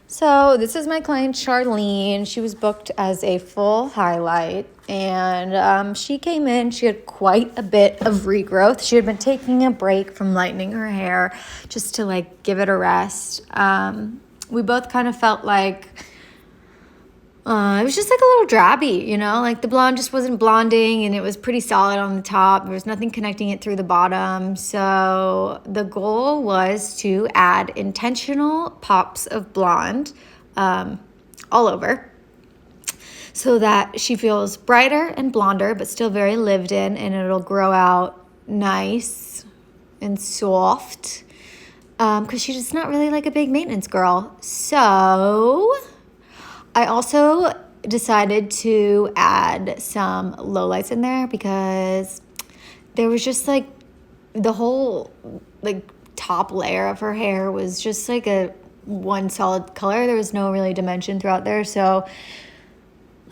So this is my client Charlene. She was booked as a full highlight, and she came in. She had quite a bit of regrowth. She had been taking a break from lightening her hair just to like give it a rest. We both kind of felt like it was just like a little drabby, you know, like the blonde just wasn't blonding and it was pretty solid on the top. There was nothing connecting it through the bottom. So the goal was to add intentional pops of blonde all over so that she feels brighter and blonder, but still very lived in, and it'll grow out nice and soft because she's just not really like a big maintenance girl. So I also decided to add some lowlights in there because there was just like the whole like top layer of her hair was just like a one solid color. There was no really dimension throughout there. So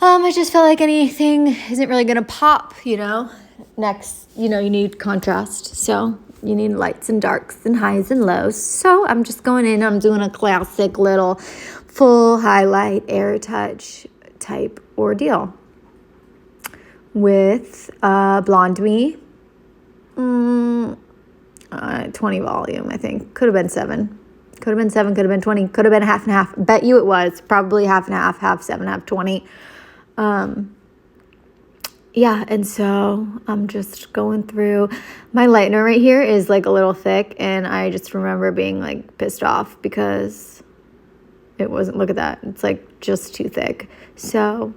I just felt like anything isn't really going to pop, you know. Next, you know, you need contrast. So you need lights and darks and highs and lows. So I'm just going in. I'm doing a classic little full highlight air touch type ordeal with Blonde Me 20 volume, I think. Could have been 7. Could have been 7, could have been 20, could have been half and half. Bet you it was. Probably half and half 7, half 20. Yeah, and so I'm just going through. My lightener right here is like a little thick, and I just remember being like pissed off because it wasn't, look at that, it's like just too thick. So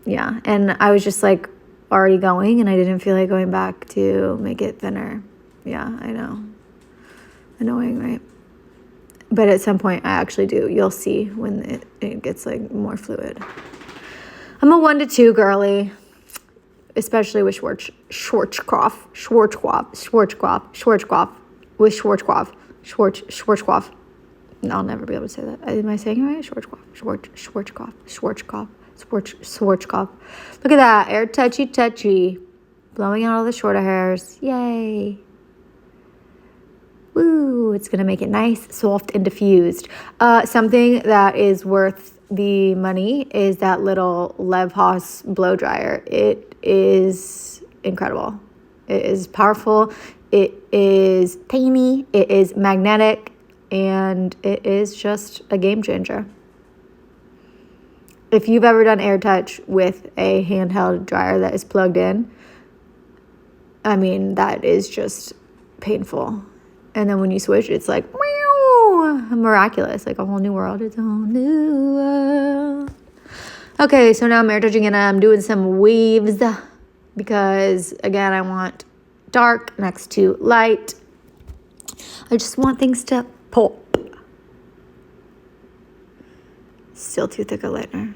yeah, and I was just like already going, and I didn't feel like going back to make it thinner. Yeah, I know, annoying, right? But at some point I actually do. You'll see when it gets like more fluid. I'm a 1 to 2 girly, especially with Schwarzkopf. I'll never be able to say that. Am I saying it right? Schwarzkopf. Look at that. Air touchy. Blowing out all the shorter hairs. Yay. Woo. It's going to make it nice, soft, and diffused. Something that is worth the money is that little Lev Haas blow dryer. It is incredible. It is powerful. It is tiny. It is magnetic. And it is just a game changer. If you've ever done air touch with a handheld dryer that is plugged in, I mean, that is just painful. And then when you switch, it's like, meow, miraculous, like a whole new world. It's a whole new world. Okay, so now I'm air touching and I'm doing some waves because, again, I want dark next to light. I just want things to pop. Still too thick a lightener.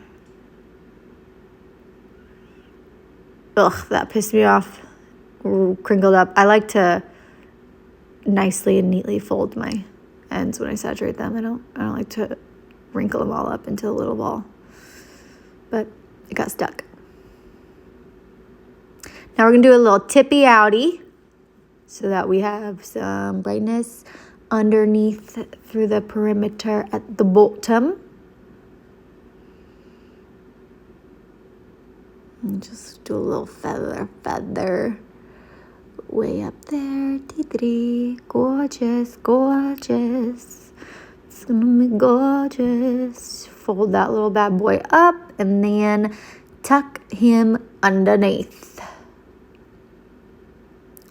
Ugh, that pissed me off. Crinkled up. I like to nicely and neatly fold my ends when I saturate them. I don't like to wrinkle them all up into a little ball. But it got stuck. Now we're going to do a little tippy outy so that we have some brightness underneath through the perimeter at the bottom. And just do a little feather way up there. Gorgeous. It's gonna be gorgeous. Fold that little bad boy up and then tuck him underneath.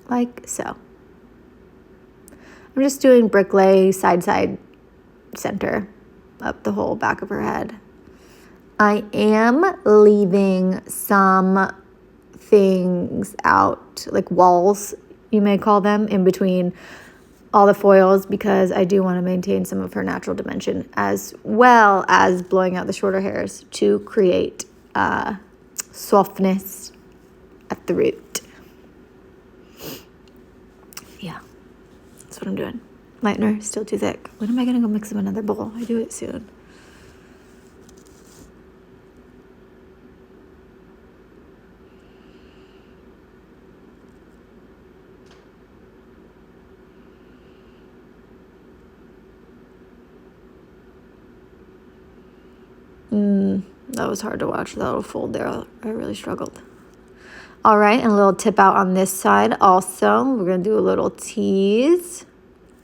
Like so. I'm just doing bricklay side, center up the whole back of her head. I am leaving some things out, like walls, you may call them, in between all the foils because I do want to maintain some of her natural dimension as well as blowing out the shorter hairs to create softness at the root. Yeah, that's what I'm doing. Lightener, still too thick. When am I going to go mix them in another bowl? I do it soon. That was hard to watch. That little fold there, I really struggled. All right, and a little tip out on this side also. We're going to do a little tease.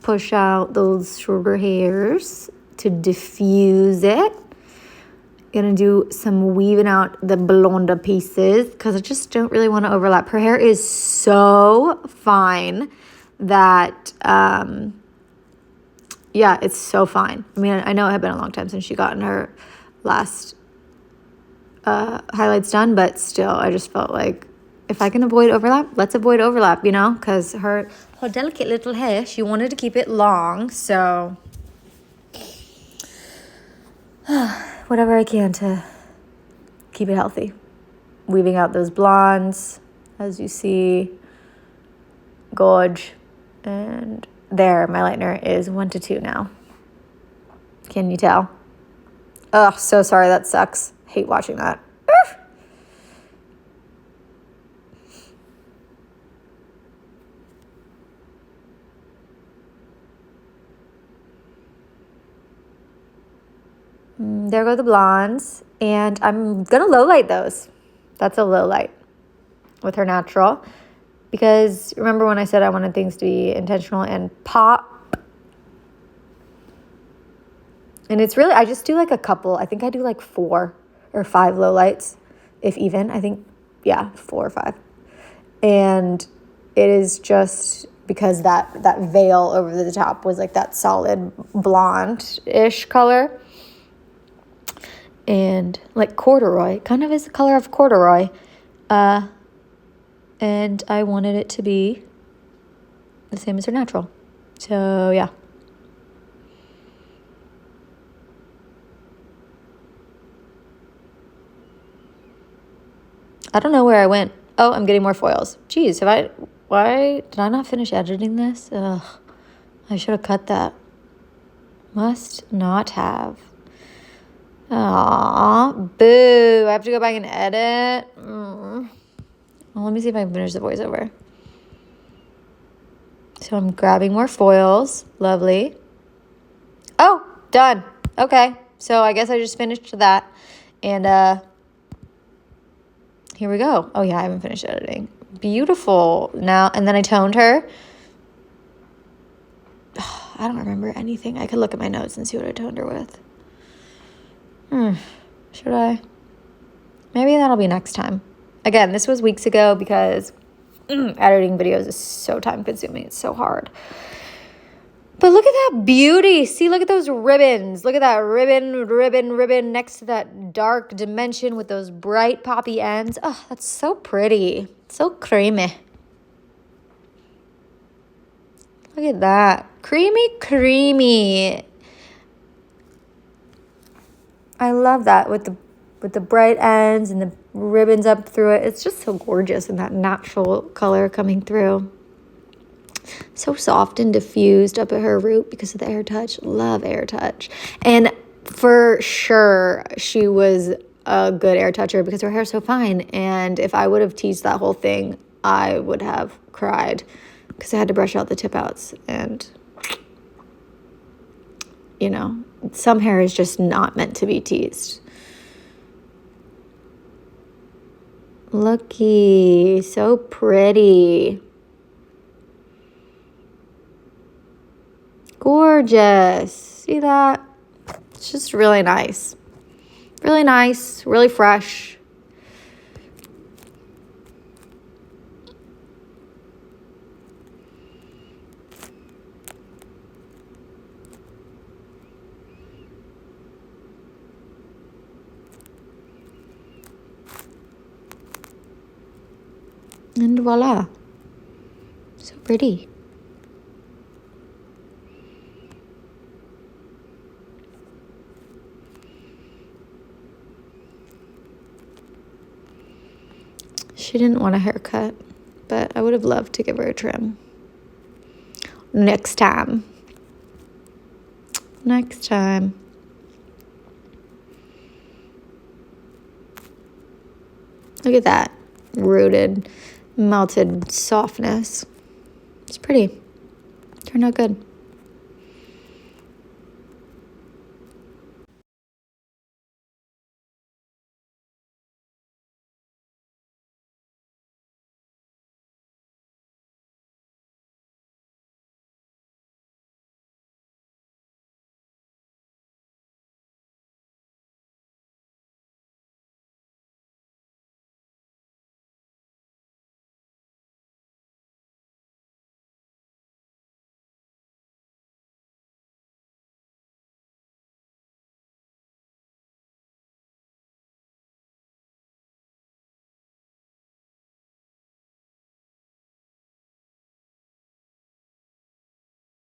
Push out those shorter hairs to diffuse it. Gonna do some weaving out the blonde pieces because I just don't really want to overlap. Her hair is so fine that, yeah, it's so fine. I mean, I know it had been a long time since she gotten her last highlights done, but still, I just felt like if I can avoid overlap, let's avoid overlap, you know, because her delicate little hair, she wanted to keep it long, so whatever I can to keep it healthy. Weaving out those blondes, as you see, gorge, and there, my lightener is 1 to 2 now. Can you tell? Ugh, so sorry, that sucks. Hate watching that. There go the blondes, and I'm gonna low light those. That's a low light with her natural, because remember when I said I wanted things to be intentional and pop? And it's really, I just do like a couple. I think I do like 4 or 5 low lights, if even. I think, yeah, 4 or 5. And it is just because that veil over the top was like that solid blonde-ish color. And like corduroy, kind of is the color of corduroy. And I wanted it to be the same as her natural. So, yeah. I don't know where I went. Oh, I'm getting more foils. Jeez, why did I not finish editing this? Ugh, I should have cut that. Must not have. Aw, boo. I have to go back and edit. Well, let me see if I can finish the voiceover. So I'm grabbing more foils. Lovely. Oh, done. Okay. So I guess I just finished that. And here we go. Oh, yeah, I haven't finished editing. Beautiful. Now, and then I toned her. I don't remember anything. I could look at my notes and see what I toned her with. Should I? Maybe that'll be next time. Again, this was weeks ago because editing videos is so time consuming. It's so hard. But look at that beauty. See, look at those ribbons. Look at that ribbon next to that dark dimension with those bright poppy ends. Oh, that's so pretty. So creamy. Look at that. Creamy. I love that with the bright ends and the ribbons up through it. It's just so gorgeous, and that natural color coming through. So soft and diffused up at her root because of the air touch. Love air touch. And for sure, she was a good air toucher because her hair's so fine. And if I would have teased that whole thing, I would have cried because I had to brush out the tip outs. And, you know, some hair is just not meant to be teased. Looky, so pretty. Gorgeous. See that? It's just really nice. Really nice, really fresh. And voila. So pretty. She didn't want a haircut, but I would have loved to give her a trim. Next time. Look at that. Rooted, melted softness. It's pretty. Turned out good.